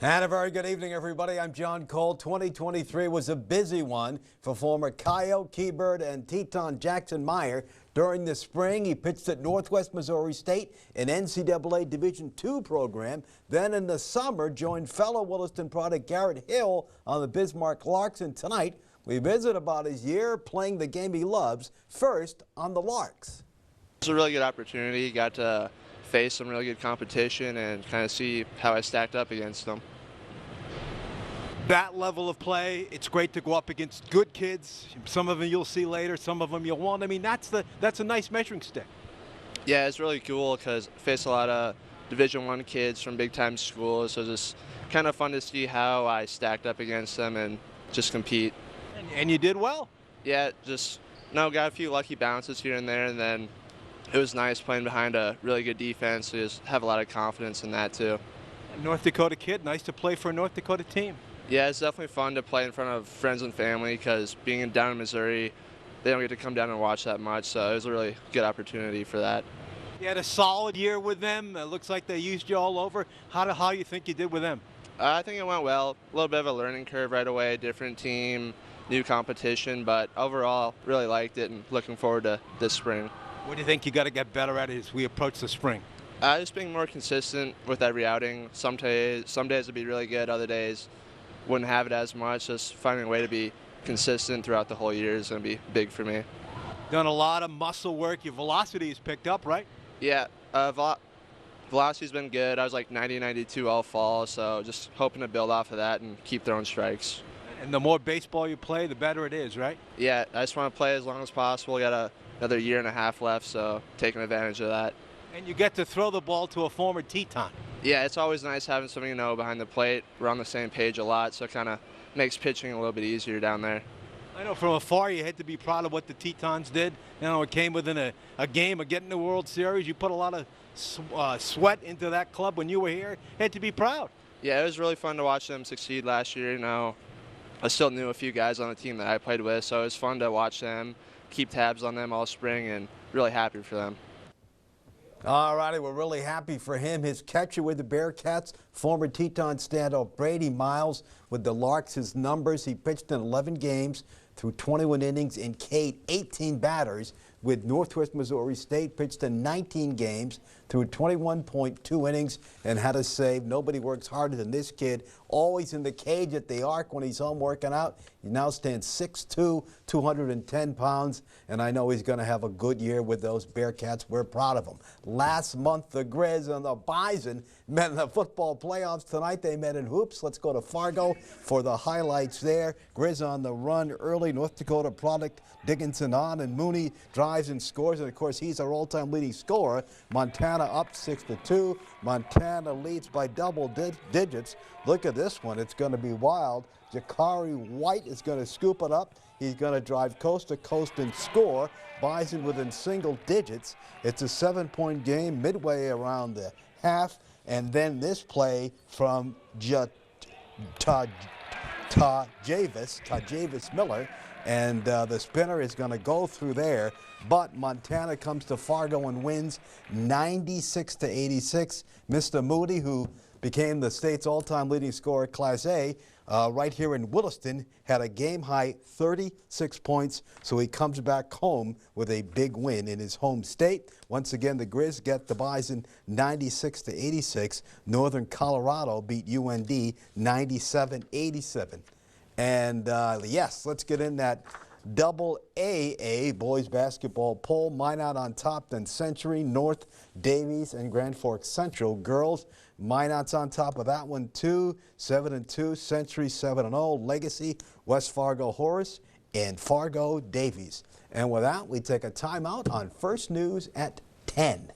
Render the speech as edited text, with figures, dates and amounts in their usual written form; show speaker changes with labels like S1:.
S1: And a very good evening, everybody. I'm John Cole. 2023 was a busy one for former Coyote, Keybird, and Teton Jackson Meyer. During the spring, he pitched at Northwest Missouri State, an NCAA Division II program. Then in the summer, joined fellow Williston product Garrett Hill on the Bismarck Larks. And tonight, we visit about his year playing the game he loves, first on the Larks.
S2: It was a really good opportunity. Got to face some really good competition and kind of see how I stacked up against them.
S3: That level of play, it's great to go up against good kids. Some of them you'll see later, some of them you won't. I mean, that's a nice measuring stick.
S2: Yeah, it's really cool because I faced a lot of Division I kids from big-time schools, so it's just kind of fun to see how I stacked up against them and just compete.
S3: And you did well.
S2: Yeah, got a few lucky bounces here and there, and then it was nice playing behind a really good defense. So just have a lot of confidence in that too.
S3: North Dakota kid, nice to play for a North Dakota team.
S2: Yeah, it's definitely fun to play in front of friends and family because being down in Missouri, they don't get to come down and watch that much, so it was a really good opportunity for that.
S3: You had a solid year with them. It looks like they used you all over. How you think you did with them?
S2: I think it went well. A little bit of a learning curve right away, different team, new competition, but overall, really liked it and looking forward to this spring.
S3: What do you think you got to get better at as we approach the spring?
S2: Just being more consistent with every outing. Some days would be really good, other days wouldn't have it as much. Just finding a way to be consistent throughout the whole year is going to be big for me.
S3: Done a lot of muscle work. Your velocity has picked up, right?
S2: Yeah, velocity's been good. I was like 90, 92 all fall, so just hoping to build off of that and keep throwing strikes.
S3: And the more baseball you play, the better it is, right?
S2: Yeah, I just want to play as long as possible. Got another year and a half left, so taking advantage of that.
S3: And you get to throw the ball to a former Teton.
S2: Yeah, it's always nice having somebody you know behind the plate. We're on the same page a lot, so it kind of makes pitching a little bit easier down there.
S3: I know from afar you had to be proud of what the Tetons did. You know, it came within a game of getting the World Series. You put a lot of sweat into that club when you were here. Had to be proud.
S2: Yeah, it was really fun to watch them succeed last year. You know, I still knew a few guys on the team that I played with, so it was fun to watch them, keep tabs on them all spring, and really happy for them.
S1: All righty, we're really happy for him. His catcher with the Bearcats, former Teton standout Brady Miles with the Larks. His numbers, he pitched in 11 games through 21 innings and K'd 18 batters. With Northwest Missouri State, pitched in 19 games through 21.2 innings and had a save. Nobody works harder than this kid. Always in the cage at the Arc when he's home working out. He now stands 6'2", 210 pounds, and I know he's going to have a good year with those Bearcats. We're proud of him. Last month, the Grizz and the Bison met in the football playoffs. Tonight, they met in hoops. Let's go to Fargo for the highlights there. Grizz on the run early. North Dakota product. Dickinson on, and Mooney drives and scores, and of course he's our all-time leading scorer. Montana up 6-2. Montana leads by double digits. Look at this one. It's going to be wild. Jakari White is going to scoop it up. He's going to drive coast to coast and score. Bison within single digits. It's a 7-point game midway around the half, and then this play from Tajavis Miller. And the spinner is going to go through there, but Montana comes to Fargo and wins 96-86. Mr. Moody, who became the state's all-time leading scorer, Class A, right here in Williston, had a game-high 36 points, so he comes back home with a big win in his home state. Once again, the Grizz get the Bison 96-86. Northern Colorado beat UND 97-87. And yes, let's get in that double AA boys basketball poll. Minot on top, then Century, North, Davies, and Grand Forks Central. Girls, Minot's on top of that one too, 7-2. Century 7-0. Legacy, West Fargo Horace, and Fargo Davies. And with that, we take a timeout on First News at 10.